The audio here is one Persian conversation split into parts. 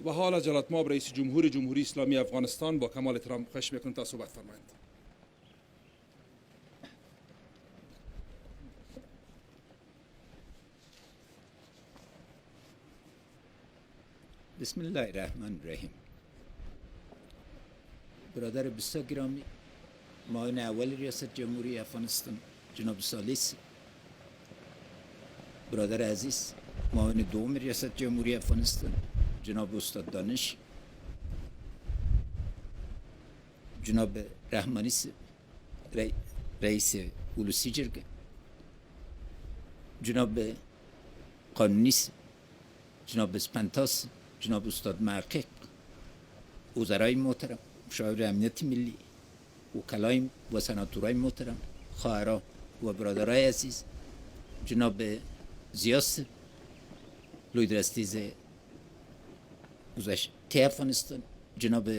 و حالا جلالت مآب رئیس جمهوری اسلامی افغانستان با کمال احترام خواهش میکنم تا صحبت فرمایند. بسم الله الرحمن الرحیم. برادر بسیار گرامی، معاون اول ریاست جمهوری افغانستان جناب سالیس، برادر عزیز معاون دوم ریاست جمهوری افغانستان جناب استاد دانش، جناب رحمانی رئیس اولوسی جرگه، جناب قانونی جناب اسپنتاس، جناب استاد محقق، وزرای محترم، مشاور امنیت ملی، وکلای و سناتورای محترم، خواهران و برادرای عزیز، جناب زیاس لوی درستیز گذشته افغانستان، جناب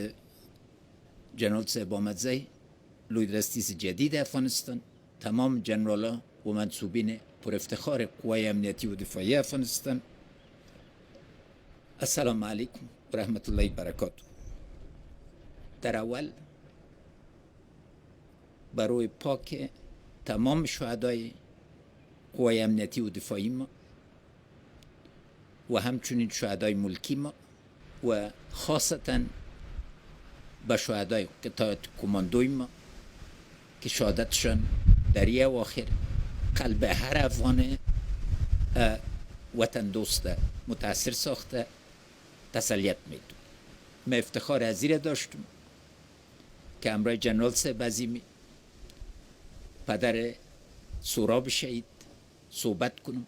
جنرال صاحب آمدزی لوی درستیز جدید افغانستان، تمام جنرالا و منصوبین پر افتخار قوای امنیتی و دفاعی افغانستان، السلام علیکم و رحمت الله و برکاته. در اول برای پاک تمام شهدای قوای امنیتی و دفاعی ما و همچنین شهدای ملکی ما و خاصتا به شهدای قطعات کماندوی ما که شهادتشان در یه اواخر قلب هر افغان وطن دوست متاثر ساخته تسلیت میدون. من افتخار ازیر داشتم که همراه جنرال صاحب عظیمی پدر سهراب شهید صحبت کنم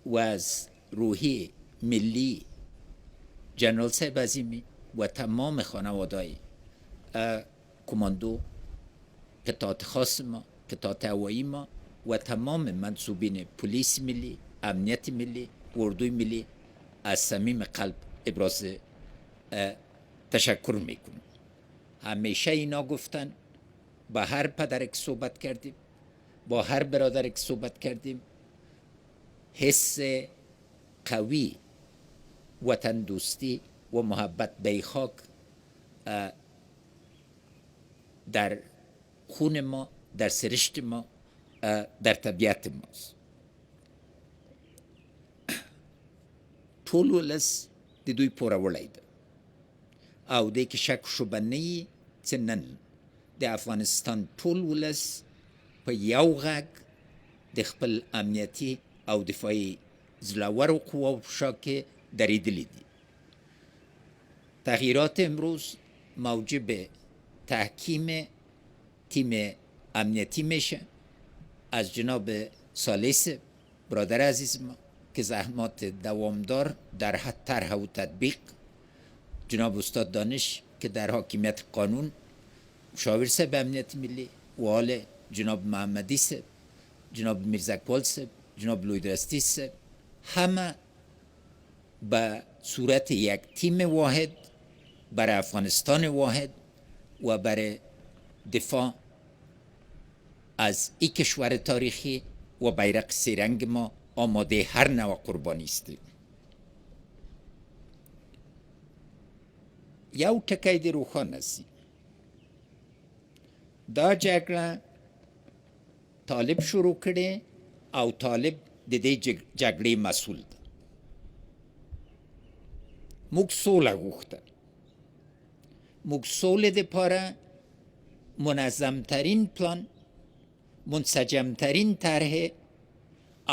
و از روحی ملی جنرال صاحب عظیمی و تمام خانواده‌های کماندو، قطعات خاص ما، قطعات هوایی ما و تمام منصوبین پلیس ملی، امنیت ملی، اردوی ملی از صمیم قلب ابراز تشکر میکنم. همیشه اینا گفتن، با هر پدر که صحبت کردیم، با هر برادر که صحبت کردیم، حس قوی وطن دوستی و محبت به خاک در خون ما، در سرشت ما، در طبیعت ماست. ټول ولس د دوی پوروړی ده او دې کې شک شبه نه وي چې نن د افغانستان ټول ولس په یو غږ د خپل امنیتي او دفاعي زړورو قواو په شا کې درېدلي دي. تغییرات امروز موجب تحکیم تیم امنیتی میشه از جناب سالیس برادر عزیز ما که زحمات دوامدار در طرح و تطبیق، جناب استاد دانش که در حاکمیت قانون، مشاور صاحب امنیت ملی و حال جناب محمدی صاحب، جناب میرزاقبال صاحب، جناب لویدرستی صاحب، همه به صورت یک تیم واحد برای افغانستان واحد و برای دفاع از این کشور تاریخی و بیرق سیرنگ ما آماده هر نوع قربانی استیم. یو ټکی دې روښانه سي، دا جګړه طالب شروع کړې او طالب د دې جګړې مسؤل ده. موږ سوله غوښته، موږ سولې دپاره منظمترین پلان، منسجمترین طرح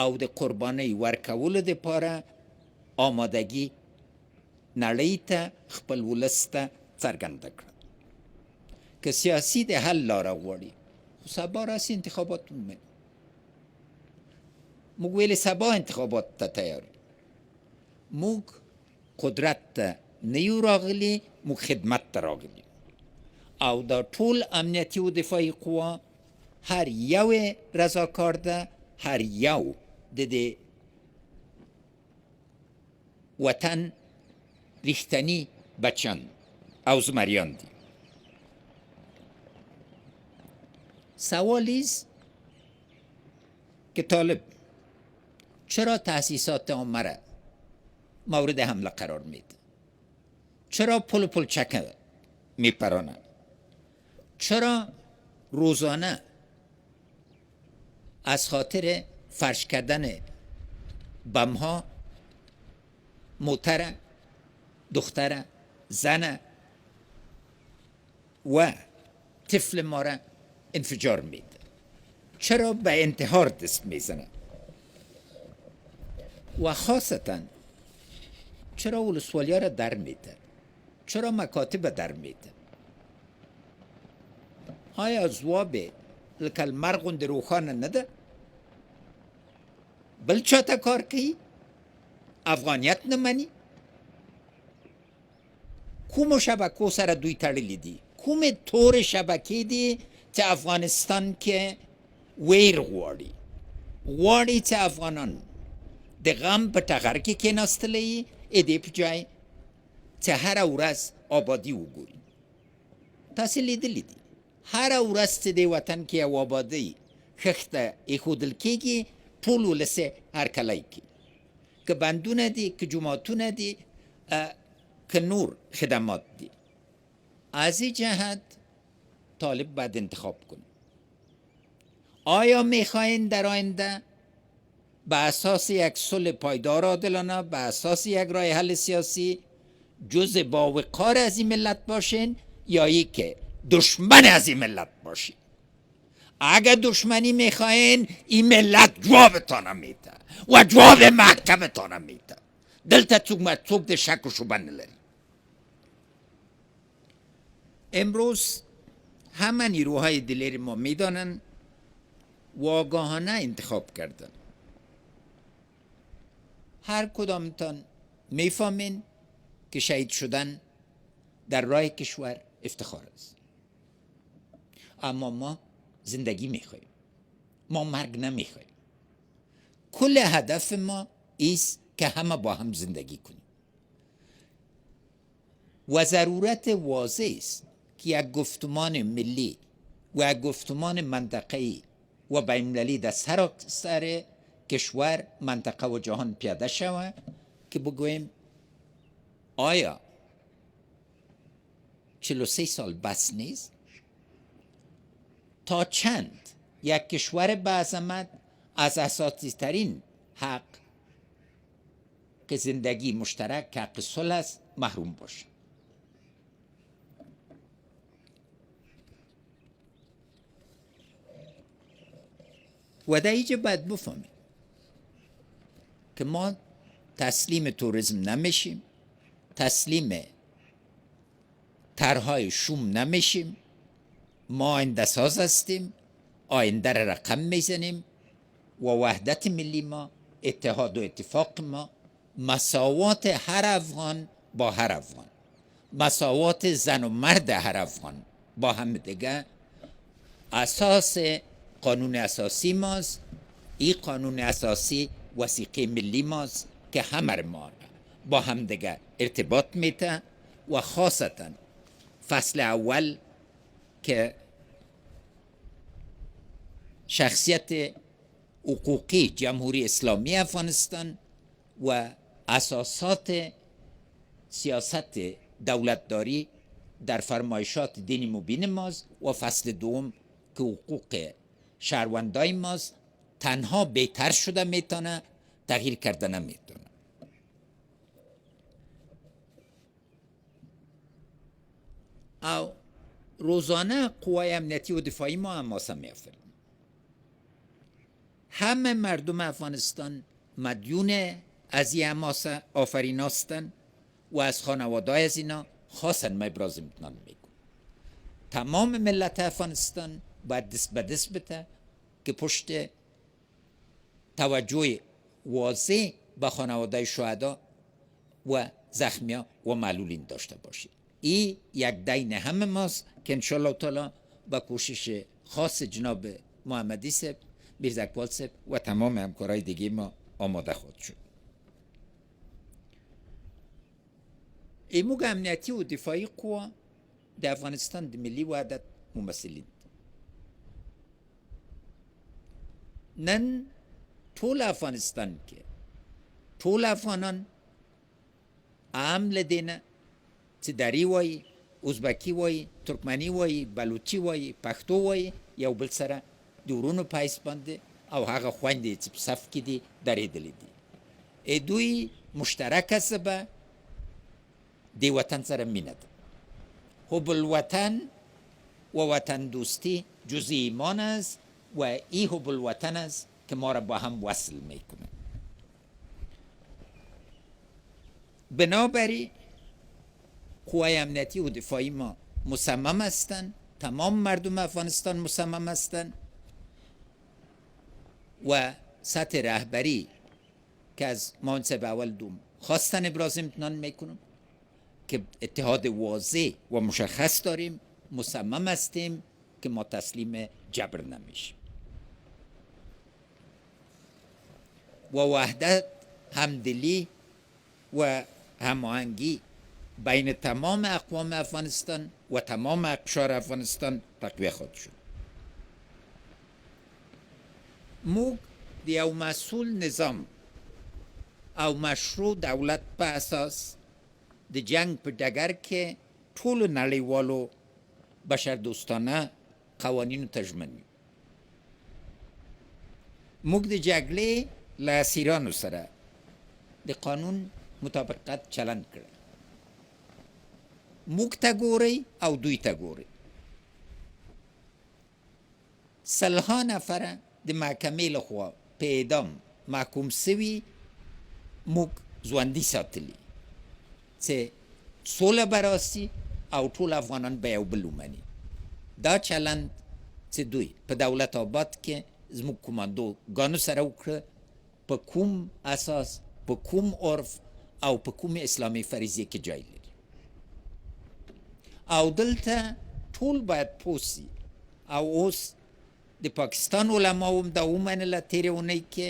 او د قربانۍ ورکولو دپاره آمادگی نړۍ ته، خپل ولس ته څرګنده کړه. که سیاسي د حل لاره غواړي، خو سبا راسي انتخابات ومني. موږ ویلې سبا انتخابات ته تیار، موږ قدرت ته نه یو راغلي، موږ خدمت ته راغلي او دا ټول امنیتي و دفاعي قوا هر یو رضاکار ده، هر یو د وطن ریښتني بچیان او زمریان دي. سوال ایست که طالب چرا تأسیسات عامه را مورد حمله قرار میده؟ چرا پل چکه میپرانن؟ چرا روزانه از خاطر فرش کردن بمها موتر، دختر، زن و طفل ما را انفجار میده؟ چرا به انتحار دست میزنه؟ و خاصتا چرا ولسوالیا را در میده؟ چرا مکاتب در میده؟ آیا ځواب لکه المر غوندې روښانه نه ده؟ بل چاته کار کوي؟ افغانیت نه مني؟ کومو شبکو سره دوی تړلي دي؟ کومې تور شبکې دي چې افغانستان کې ویر غواړي؟ غواړي چې افغانان د غم په ټغر کې کېناستلی ای دې په جای چې هره ورځ آبادي وګوري. تاسې لیدلی دي هره ورځ چې د وطن کې یو آبادۍ خښته ایښودل کېږي، ټول ولس یې هرکلی کوي، که بندونه دي، که جوماتونه دي، که نور خدمات دي. از این جهت طالب باید انتخاب کنه. آیا میخواین در آینده به اساس یک صلح پایدار عادلانه، به اساس یک راه حل سیاسی جز باوقار از این ملت باشین، یا ای که دشمن از این ملت باشین؟ اگر دشمنی میخواین این ملت جوابتان میده و جواب محکمتان میده. دلته څوک د شک و شبهه نلري. امروز همه نیروهای دلیر ما میدانن و آگاهانه انتخاب کردن. هر کدامتان میفهمین که شهید شدن در راه کشور افتخار است. اما ما زندگی میخوایم، ما مرگ نمیخوایم. کل هدف ما ایست که همه با هم زندگی کنیم و ضرورت واضح است که یک گفتمان ملی و یک گفتمان منطقه‌ای و بین‌المللی در سر کشور، منطقه و جهان پیاده شود که بگوییم آیا 43 سال بس نیست؟ تا چند یک کشور به عظمت از اساسی ترین حق که زندگی مشترک، که حق صلح است، محروم باشه؟ و در اینجا باید بفهمیم که ما تسلیم توریسم نمیشیم، تسلیم طرحهای شوم نمیشیم. ما آینده ساز هستیم، آینده را رقم میزنیم و وحدت ملی ما، اتحاد و اتفاق ما، مساوات هر افغان با هر افغان، مساوات زن و مرد هر افغان با هم دیگه اساس قانون اساسی ماست. این قانون اساسی وثیقه ملی ماست که همه ما با هم دیگه ارتباط میده و خاصتا فصل اول که شخصیت حقوقی جمهوری اسلامی افغانستان و اساسات سیاست دولتداری در فرمایشات دینی مبین ماست و فصل دوم که حقوق شهروندای ماست تنها بهتر شده میتونه، تغییر کرده نمیتونه. او روزانه قوای امنیتی و دفاعی ما حماسه میافرن. همه مردم افغانستان مدیون از این حماسه آفرین هستند و از خانواده از اینا خاصا ما ابراز امتنان میگم. تمام ملت افغانستان باید دست به دست بده که پشت توجه واضح به خانواده شهدا و زخمیا و معلولین داشته باشید. این یک دین همه ماست که انشاءالله تعالی با کوشش خاص جناب محمدی صاحب، میرزا اقبال صاحب و تمام همکارای دیگه ما آماده خواهد شد. ایموگ امنیتی و دفاعی قوا در افغانستان د ملی وحدت ممثلین. نن ټول افغانستان کې ټول افغانان ام لدینه چې دری وایي، ازبکی وایي، ترکمنی وایي، بلوچي وایي، پښتو وایي، یو بل سره د ورونو په حیث باندې او هغه خویندې چې په صف کې دي درېدلې دي. دوی مشترکه څه به د وطن سره مینه ده. حب الوطن و وطن دوستی جز ایمان است و این حب الوطن است که ما را با هم وصل میکنه. بنابراین قوای امنیتی و دفاعی ما مصمم هستند، تمام مردم افغانستان مصمم هستند و سطح رهبری که از منصب اول دوم خواستن ابراز امتنان میکنم که اتحاد واضح و مشخص داریم، مصمم هستیم که ما تسلیم جبر نمیشیم و وحدت، همدلی و هماهنگی بین تمام اقوام افغانستان و تمام اقشار افغانستان تقویه خواهد شد. موږ د یو مسئول نظام او مشروع دولت په اساس د جنگ په ډګر کې ټولو نړیوالو بشردوستانه قوانینو ته ژمن یو. موږ د جګړې له اسیرانو سره د قانون مطابقت چلند کړی. موږ ته ګورئ او دوی ته ګورئ. سلها نفره د محکمې لخوا په اعدام محکوم سوي موږ ژوندي ساتلي چې سوله به راسي او ټول افغانان به یو بل ومني. دا چلند چې دوی په دولت آباد کې زموږ کماندوګانو سره وکړه په کوم اساس، په کوم عرف او په کوم اسلامي فریضې کې جای لري. او دلته ټول باید پوه سي او اوس د پاکستان علماو هم دا ومنله تېرې اونۍ کې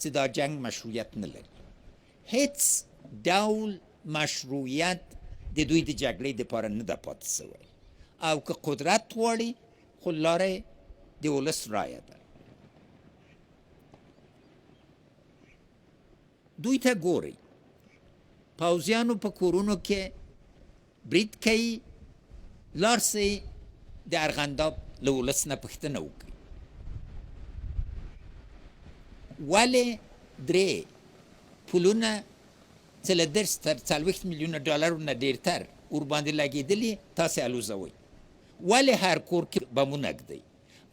چې دا جنگ مشروعیت نه لري. هیڅ ډول مشروعیت د دوی د جګړې دپاره نه ده پاتې سوی او که قدرت غواړي خو لاره د ولس رایه ده. دوی ته ګورئ، پوځیانو په کورونو کې برید کوي، لاړ سئ د ارغنداب له ولس نه پوښتنه وکړئ ولې درې پولونه چې له 10 تر 40 میلیونه ډالرو نه ډېرتر ورباندې لګېدلي تاسې الوزوئ؟ ولې هر کور کې بمونه ږدئ؟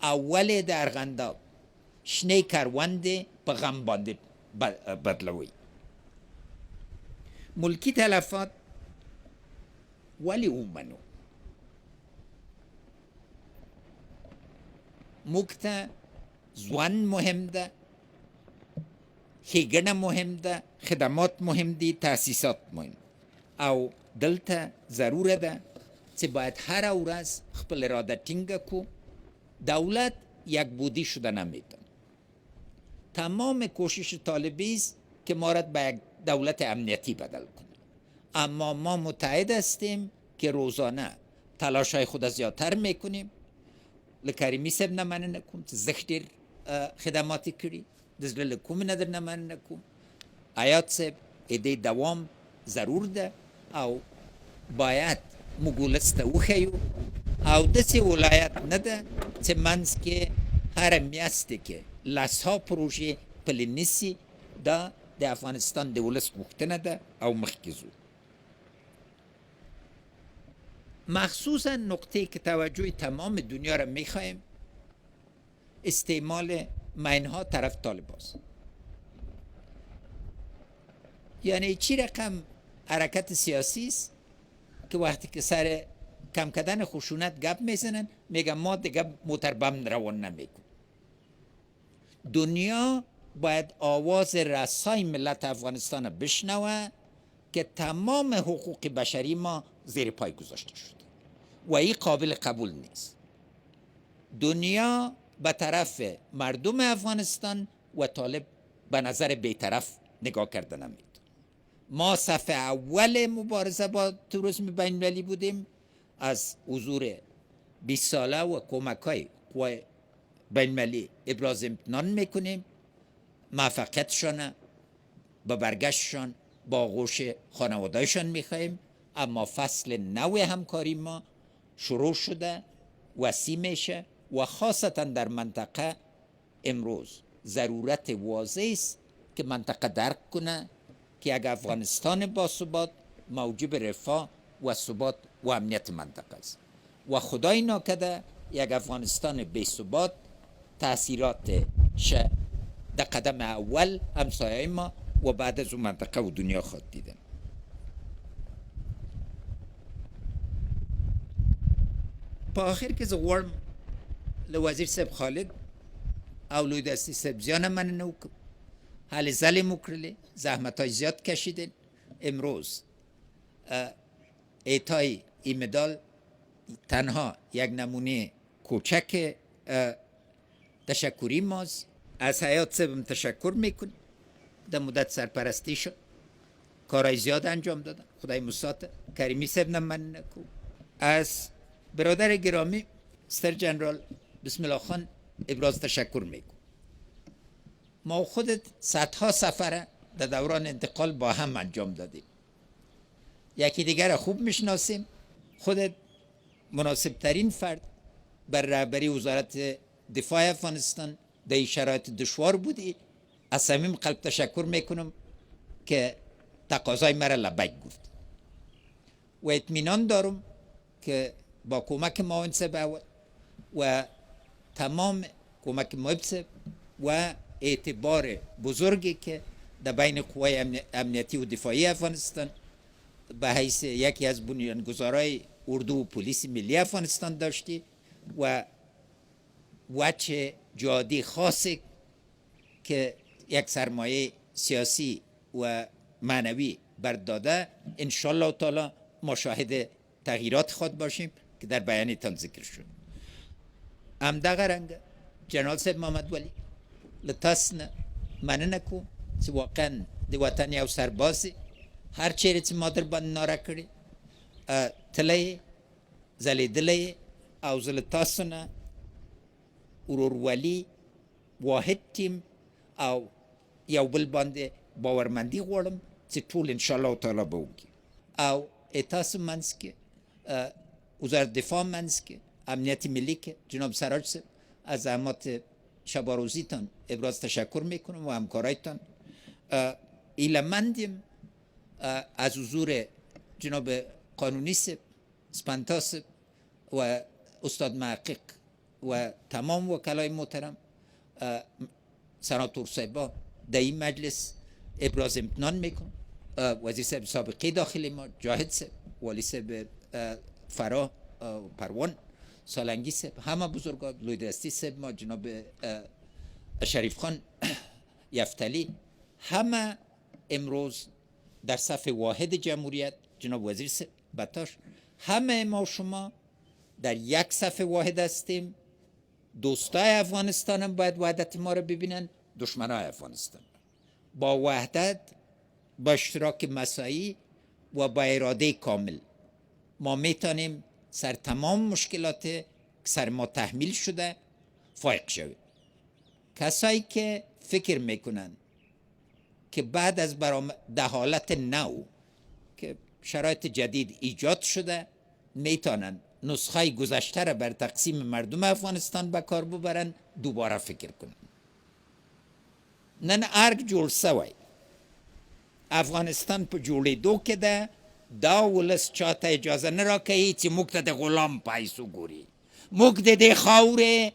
او ولې د ارغنداب شنې کروندې په غم باندې بدلوئ؟ ملکی تلفات ولې ومنو؟ موږ ته ژوند مهم ده، ښېګڼه مهم ده، خدمات مهم دي، تاسیسات مهم. او دلته ضروره ده چې باید هر ورځ خپل اراده ټینگه کو. دولت یک بودی شده نمیتونه. تمام کوشش طالبی است که ما را به یک دولت امنیتی بدل کنه، اما ما متحد هستیم که روزانه تلاشای خود زیادتر میکنیم. لکریمی صاحب نه مننه کوم چې زه ډېر خدماتی کړي، د زړه له کومې نه درنه مننه کوم. حیات صاحب دې دوام ضرور ده او باید موږ ولس ته وښیو او داسې ولایت نه ده چې منځ کې هره میاشت کې لسها پروژې پلې نیسي. دا د افغانستان د ولس غوښتنه ده او مخکې ځو. مخصوصا نقطه که توجه تمام دنیا را میخواهیم استعمال ماینها طرف طالباست. یعنی چی رقم حرکت سیاسی است که وقتی که سر کم کردن خشونت گپ میزنن میگن ما دیگه موتر بم روان نمیکن. دنیا باید آواز رسای ملت افغانستان بشنوه که تمام حقوق بشری ما زیر پای گذاشته شده و این قابل قبول نیست. دنیا به طرف مردم افغانستان و طالب به نظر بیطرف نگاه کرده نمید. ما صف اول مبارزه با تروریسم بین المللی بودیم. از حضور 20 ساله و کمک های قوای بین المللی ابراز امتنان میکنیم. موفقیتشان به برگشتشان با آغوش خانوادهشان میخواهیم، اما فصل نو همکاری ما شروع شده، وسیع میشه و خاصتا در منطقه امروز ضرورت واضح است که منطقه درک کنه که یک افغانستان باثبات موجب رفاه و ثبات و امنیت منطقه است و خدای ناکرده یک افغانستان بی ثبات تاثیرات در قدم اول همسایه ما و بعد از اون منطقه و دنیا خود دیدن. په آخر کې زه غواړم له وزیر صاحب خالد او لوی دستي صاحب زیانه مننه وکړم. هلې ځلې مو کړلې، زحمتهای زیاد کشیدین. امروز اعطای این مدال تنها یک نمونه کوچک تشکری ماست. از حیات صاحبم تشکر میکنیم، در مدت سرپرستی شد، کارهای زیاد انجام دادن، خدای مساعد. کریمی صاحب مننه کو. از برادر گرامی ستر جنرال بسم الله خان ابراز تشکر میکنم. ما خودت صدها سفره در دوران انتقال با هم انجام دادیم، یکی دیگر خوب میشناسیم. خودت مناسب ترین فرد بر رهبری وزارت دفاع افغانستان در این شرایط دشوار بودی. از صمیم قلب تشکر میکنم که تقاضای مرا لبیک گفت و اطمینان دارم که با کمک معاون صاحب اول و تمام کمک محب صاحب و اعتبار بزرگی که در بین قوای امنیتی و دفاعی افغانستان به حیث یکی از بنیانگذارای اردو و پلیس ملی افغانستان داشتی و وجه جهادی خاصی که یک سرمایه سیاسی و معنوی برداده، انشالله تعالی مشاهد تغییرات خود باشیم که در بیانیتان ذکر شد. همدغه رنگ جنرال صاحب محمد ولی لتاسن مننه کوم چې واقعا د وطن یو سربازي، هر چیرې چې ما در باندې ناره کړې تللی ځلېدلی، او زه له تاسو نه ورورولي، واحد ټیم او یو بل باندې باورمندي غواړم چې ټول انشاءالله تعالی به وکړي. او تاسو منځ کې وزارت دفاع منځ کې امنیت ملی که جناب سراج صاحب از زحمات شب و روزیتان ابراز تشکر میکنم و همکارایتان. ایلمندیم از حضور جناب قانونی صاحب، سپنتا صاحب و استاد محقق و تمام وکلای محترم، سناتور صاحبا در این مجلس ابراز امتنان میکنم. وزیر صاحب سابقه داخلی ما جاهد صاحب، والی صاحب فراه پروان، سالنگی صاحب، همه بزرگان، لوی دستی صاحب ما، جناب شریف خان یفتلی، همه امروز در صف واحد جمهوریت، جناب وزیر صاحب بتاش، همه ما شما در یک صف واحد هستیم. دوستای افغانستان هم باید وحدت ما رو ببینن، دشمنای افغانستان با وحدت، با اشتراک مساعی و با اراده کامل ما میتونیم سر تمام مشکلات که سر ما تحمیل شده فائق شویم. کسایی که فکر میکنن که بعد از در حالت نو که شرایط جدید ایجاد شده میتونن نسخه گذشته را بر تقسیم مردم افغانستان به کار ببرن، دوباره فکر کنن. نن ارگ جوړ سوی، افغانستان په جوړېدو کې ده، دا ولس چاته اجازه نه راکوي چې موږ ته د غلام په حیث وګوري. موږ د دې خاورې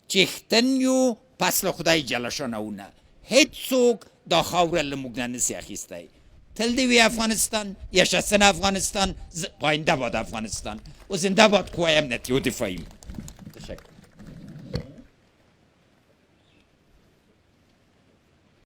چښتن یو، پس له خدای جل شانهونه هیڅوک دا خاوره له موږ نه نسي اخیستی. تل دې وي افغانستان، یشسن افغانستان، پاینده باد افغانستان و زنده باد قوای امنیتی و دفاعی.